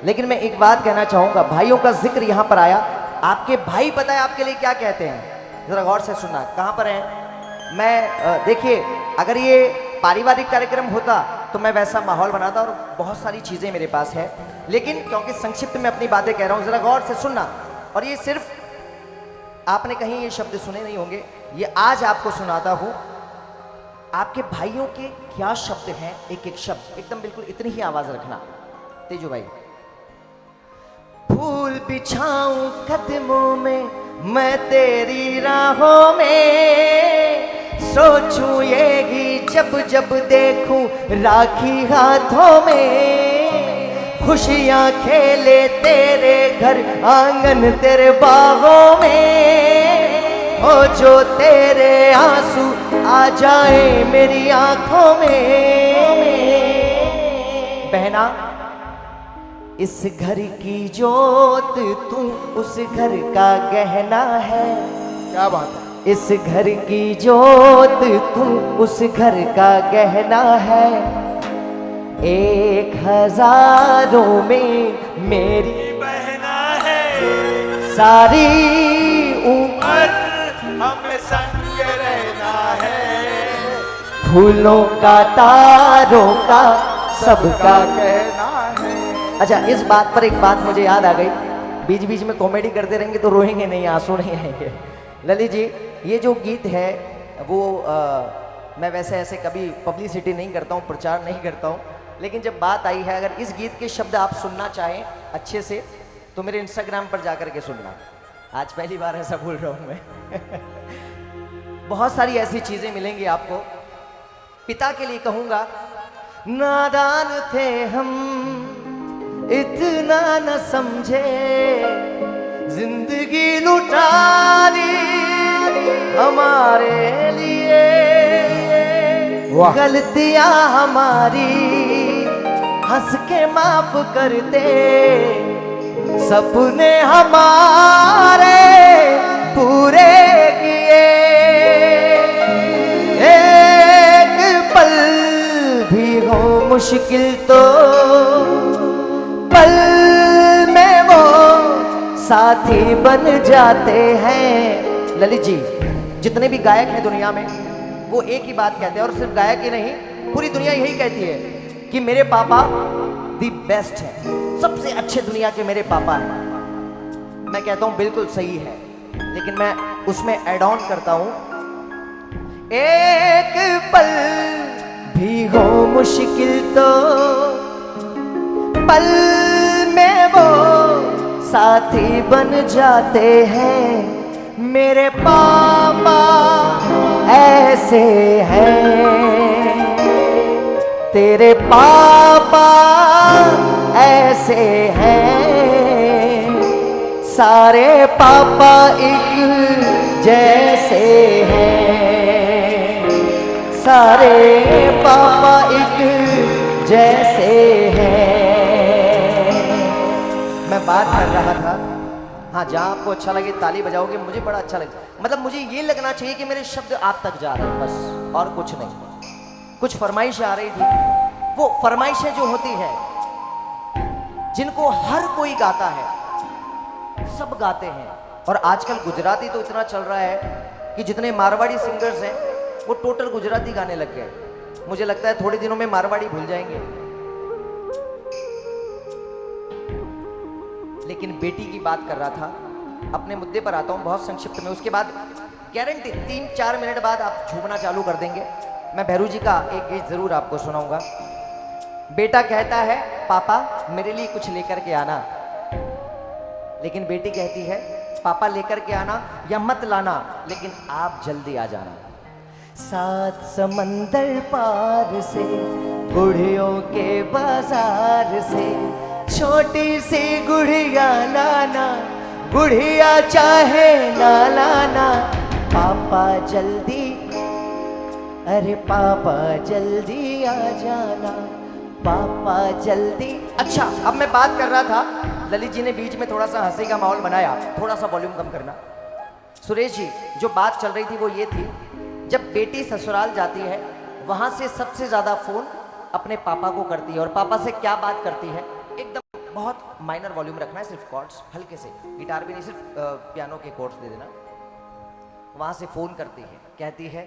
लेकिन मैं एक बात कहना चाहूँगा, भाइयों का जिक्र यहाँ पर आया, आपके भाई पता है आपके लिए क्या कहते हैं? जरा गौर से सुनना। कहाँ पर हैं? मैं देखिए, अगर ये पारिवारिक कार्यक्रम होता तो मैं वैसा माहौल बनाता और बहुत सारी चीज़ें मेरे पास है, लेकिन क्योंकि संक्षिप्त में अपनी बातें कह रहा हूँ, जरा गौर से सुनना। और ये सिर्फ आपने कहीं ये शब्द सुने नहीं होंगे, ये आज आपको सुनाता हूँ। आपके भाइयों के क्या शब्द हैं, एक एक शब्द एकदम बिल्कुल इतनी ही आवाज रखना। तेजू भाई। फूल बिछाऊं कदमों में मैं तेरी राहों में, सोचूं येगी जब जब देखूं राखी हाथों में, खुशियां खेले तेरे घर आंगन तेरे बागों में, हो जो तेरे आंसू आ जाए मेरी आंखों में। बहना, इस घर की जोत तू उस घर का गहना है। क्या बात है? इस घर की जोत तू उस घर का गहना है, 1000 में मेरी बहना है, सारी उम्र हमें संग रहना है, फूलों का तारों का सबका कहना है। अच्छा, इस बात पर एक बात मुझे याद आ गई, बीच बीच में कॉमेडी करते रहेंगे तो रोएंगे नहीं, आंसू नहीं आएंगे। ललित जी, ये जो गीत है वो मैं वैसे ऐसे कभी पब्लिसिटी नहीं करता हूँ, प्रचार नहीं करता हूँ, लेकिन जब बात आई है, अगर इस गीत के शब्द आप सुनना चाहें अच्छे से तो मेरे इंस्टाग्राम पर जाकर के सुनना। आज पहली बार ऐसा बोल रहा हूँ मैं। बहुत सारी ऐसी चीज़ें मिलेंगी आपको। पिता के लिए कहूँगा, नादान थे हम इतना न समझे, जिंदगी लुटा दी हमारे लिए, गलतियां हमारी हंस के माफ कर दे, सपने हमारे पूरे किए, एक पल भी हो मुश्किल तो पल में वो साथी बन जाते हैं। ललित जी, जितने भी गायक हैं दुनिया में वो एक ही बात कहते हैं, और सिर्फ गायक ही नहीं, पूरी दुनिया यही कहती है कि मेरे पापा दी बेस्ट है, सबसे अच्छे दुनिया के मेरे पापा हैं। मैं कहता हूं बिल्कुल सही है, लेकिन मैं उसमें ऐड ऑन करता हूं, एक पल भी हो मुश्किल तो पल में वो साथी बन जाते हैं। मेरे पापा ऐसे हैं, तेरे पापा ऐसे हैं, सारे पापा एक जैसे हैं, सारे पापा एक जैसे हैं। मैं बात कर रहा था, हाँ, जहाँ आपको अच्छा लगे ताली बजाओगे, मुझे बड़ा अच्छा लगे। मतलब मुझे ये लगना चाहिए कि मेरे शब्द आप तक जा रहे हैं, बस, और कुछ नहीं। कुछ फरमाइशें आ रही थी, वो फरमाइशें जो होती है जिनको हर कोई गाता है, सब गाते हैं। और आजकल गुजराती तो इतना चल रहा है कि जितने मारवाड़ी सिंगर्स हैं वो टोटल गुजराती गाने लग गए। मुझे लगता है थोड़े दिनों में मारवाड़ी भूल जाएंगे। लेकिन बेटी की बात कर रहा था, अपने मुद्दे पर आता हूं बहुत संक्षिप्त में, उसके बाद गारंटी 3-4 मिनट बाद आप झूमना चालू कर देंगे। मैं भैरू जी का एक गीत जरूर आपको सुनाऊंगा। बेटा कहता है पापा मेरे लिए कुछ लेकर के आना, लेकिन बेटी कहती है पापा लेकर के आना या मत लाना, लेकिन आप जल्दी आ जाना। 7 समंदर पार से, गुड़ियों के बाजार से, छोटी सी गुड़िया लाना, गुड़िया चाहे ना लाना, पापा जल्दी, अरे पापा जल्दी आ जाना, पापा जल्दी। अच्छा, अब मैं बात कर रहा था, ललित जी ने बीच में थोड़ा सा हंसी का माहौल बनाया, थोड़ा सा वॉल्यूम कम करना। सुरेश जी, जो बात चल रही थी वो ये थी, जब बेटी ससुराल जाती है वहां से सबसे ज्यादा फोन अपने पापा को करती है, और पापा से क्या बात करती है, एकदम बहुत माइनर वॉल्यूम रखना है, सिर्फ कॉर्ड्स हल्के से, गिटार भी नहीं, सिर्फ पियानो के कॉर्ड्स दे देना। वहां से फोन करती है, कहती है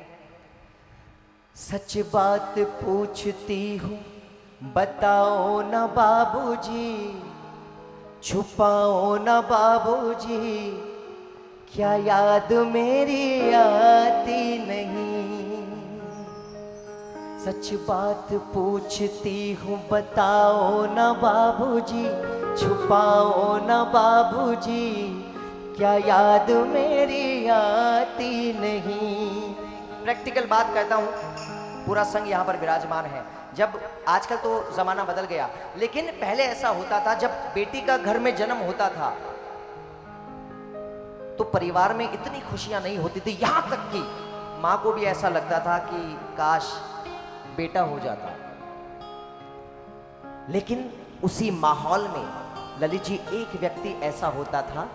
सच बात पूछती हूँ बताओ ना बाबूजी, छुपाओ ना बाबूजी, क्या याद मेरी आती नहीं। सच बात पूछती हूँ बताओ ना बाबूजी, छुपाओ ना बाबूजी, क्या याद मेरी आती नहीं। प्रैक्टिकल बात कहता हूँ, पूरा संघ यहाँ पर विराजमान है। जब आजकल तो जमाना बदल गया, लेकिन पहले ऐसा होता था, जब बेटी का घर में जन्म होता था तो परिवार में इतनी खुशियां नहीं होती थी, यहां तक कि मां को भी ऐसा लगता था कि काश बेटा हो जाता। लेकिन उसी माहौल में ललित जी, एक व्यक्ति ऐसा होता था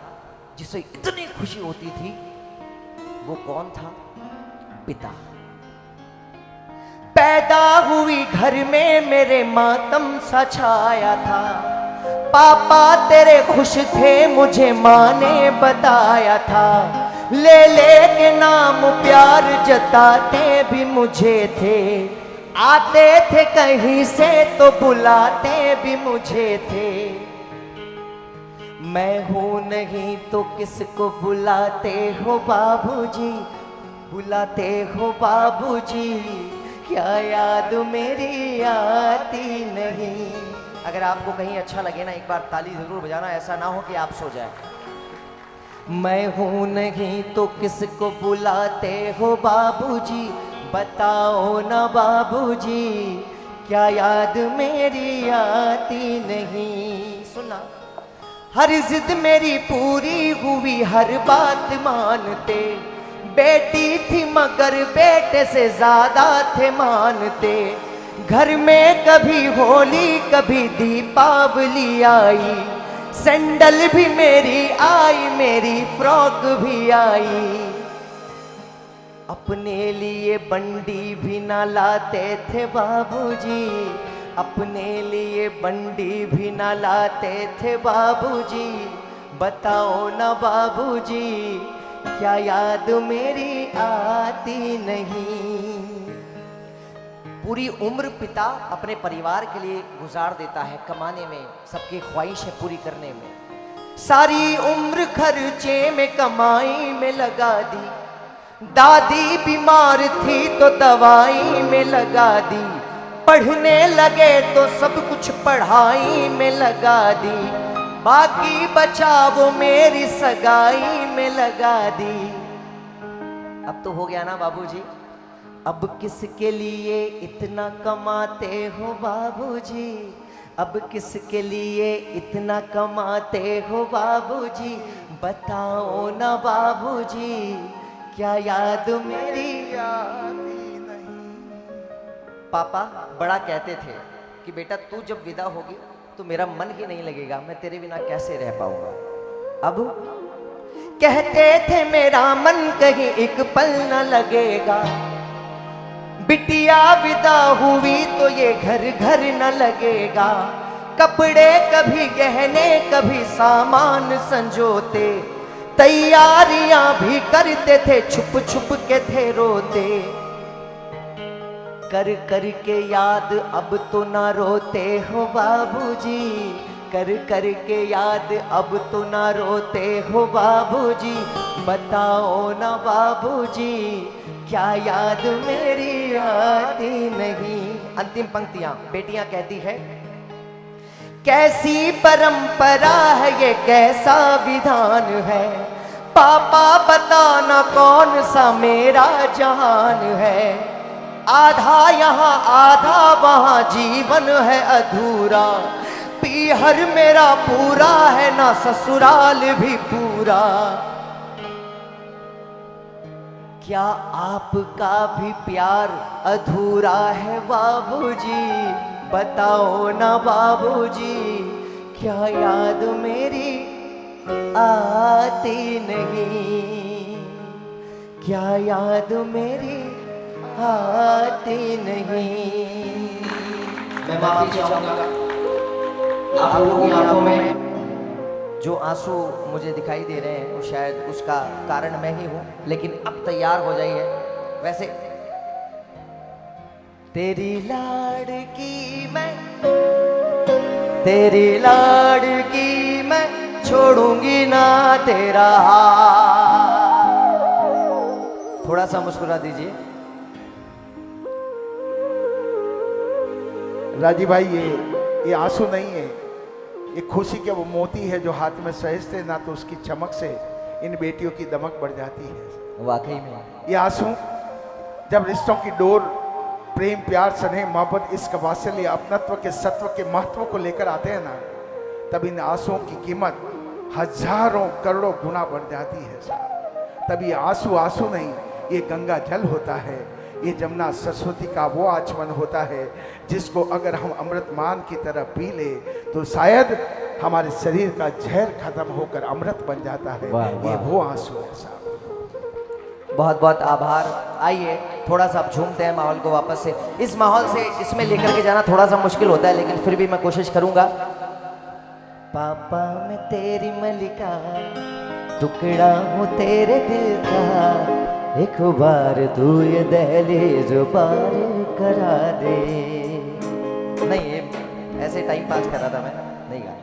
जिसे इतनी खुशी होती थी, वो कौन था? पिता। पैदा हुई घर में मेरे मातम सा छाया था, पापा तेरे खुश थे मुझे माँ ने बताया था, ले ले के नाम प्यार जताते भी मुझे थे, आते थे कहीं से तो बुलाते भी मुझे थे, मैं हूं नहीं तो किसको बुलाते हो बाबूजी, बुलाते हो बाबूजी, क्या याद मेरी आती नहीं। अगर आपको कहीं अच्छा लगे ना, एक बार ताली जरूर बजाना, ऐसा ना हो कि आप सो जाए। मैं हूं नहीं तो किसको बुलाते हो बाबूजी, बताओ ना बाबूजी, क्या याद मेरी आती नहीं। सुना, हर जिद मेरी पूरी हुई, हर बात मानते, बेटी थी मगर बेटे से ज्यादा थे मानते, घर में कभी होली कभी दीपावली आई, सैंडल भी मेरी आई, मेरी फ्रॉक भी आई। अपने लिए बंडी भी ना लाते थे बाबूजी, अपने लिए बंडी भी ना लाते थे बाबूजी। बताओ ना बाबूजी, क्या याद मेरी आती नहीं। पूरी उम्र पिता अपने परिवार के लिए गुजार देता है, कमाने में, सबकी ख्वाहिशें पूरी करने में। सारी उम्र खर्चे में, कमाई में लगा दी। दादी बीमार थी तो दवाई में लगा दी। पढ़ने लगे तो सब कुछ पढ़ाई में लगा दी। बाकी बचा वो मेरी सगाई में लगा दी। अब तो हो गया ना बाबूजी, अब किसके लिए इतना कमाते हो बाबूजी, अब किसके लिए इतना कमाते हो बाबूजी। बताओ ना बाबूजी, क्या याद मेरी आती नहीं। पापा बड़ा कहते थे कि बेटा तू जब विदा होगी तो मेरा मन ही नहीं लगेगा, मैं तेरे बिना कैसे रह पाऊंगा। अब कहते थे मेरा मन कहीं एक पल न लगेगा। बिटिया विदा हुई तो ये घर घर न लगेगा। कपड़े कभी गहने कभी सामान संजोते, तैयारियां भी करते थे, छुप छुप के थे रोते। कर कर के याद अब तो ना रोते हो बाबूजी, कर कर के याद अब तो ना रोते हो बाबूजी। बताओ ना बाबूजी, क्या याद मेरी आती नहीं। अंतिम पंक्तियां बेटियां कहती है, कैसी परंपरा है ये, कैसा विधान है। पापा बताना कौन सा मेरा जहान है। आधा यहाँ आधा वहाँ जीवन है अधूरा। पीहर मेरा पूरा है ना ससुराल भी पूरा। क्या आपका भी प्यार अधूरा है बाबूजी। बताओ ना बाबूजी, क्या याद मेरी आती नहीं, क्या याद मेरी आती नहीं। मैं माफी चाहूंगा आप लोगों की आंखों में जो आंसू मुझे दिखाई दे रहे हैं, वो शायद उसका कारण मैं ही हूं, लेकिन अब तैयार हो जाइए। वैसे तेरी लाड़की मैं, तेरी लाड़की मैं, छोड़ूंगी ना तेरा हाथ। थोड़ा सा मुस्कुरा दीजिए। राजी भाई, ये आंसू नहीं है, ये खुशी के वो मोती है जो हाथ में सहजते ना तो उसकी चमक से इन बेटियों की दमक बढ़ जाती है। वाकई में ये आंसू जब रिश्तों की डोर प्रेम प्यार स्नेह मोहब्बत इश्क वात्सल्य अपनत्व के सत्व के महत्व को लेकर आते हैं ना, तब इन आंसुओं की कीमत हजारों करोड़ों गुना बढ़ जाती है साहब। तब ये आंसू आंसू नहीं, ये गंगा जल होता है, ये जमुना सरस्वती का वो आचमन होता है जिसको अगर हम अमृत मान की तरह पी ले तो शायद हमारे शरीर का जहर खत्म होकर अमृत बन जाता है। ये वो आंसू है साहब। बहुत बहुत आभार। आइए थोड़ा सा अब झूमते हैं माहौल को वापस से। इस माहौल से इसमें लेकर के जाना थोड़ा सा मुश्किल होता है, लेकिन फिर भी मैं कोशिश करूंगा। पापा मैं तेरी मलिका, टुकड़ा हूँ तेरे दिल का, एक बार तू ये दहलीज पार करा दे। नहीं, ये ऐसे टाइम पास कर रहा था मैं, नहीं गा।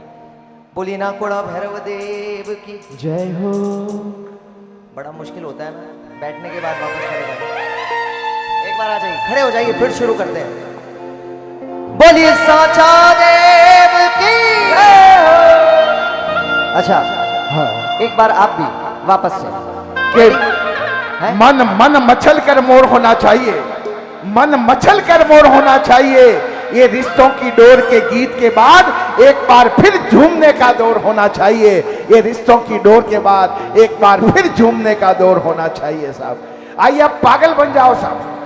बोली ना कोड़ा भैरव देव की जय हो। बड़ा मुश्किल होता है ना, बैठने के बाद वापस खड़े जाइए। एक बार आ जाइए, खड़े हो जाइए, फिर शुरू करते हैं। बोलिए साचा देव की जय हो। अच्छा हाँ, एक बार आप भी वापस से। मन मन मचल कर मोर होना चाहिए, मन मचल कर मोर होना चाहिए। ये रिश्तों की डोर के गीत के बाद एक बार फिर झूमने का दौर होना चाहिए। ये रिश्तों की डोर के बाद एक बार फिर झूमने का दौर होना चाहिए साहब। आइए अब पागल बन जाओ साहब।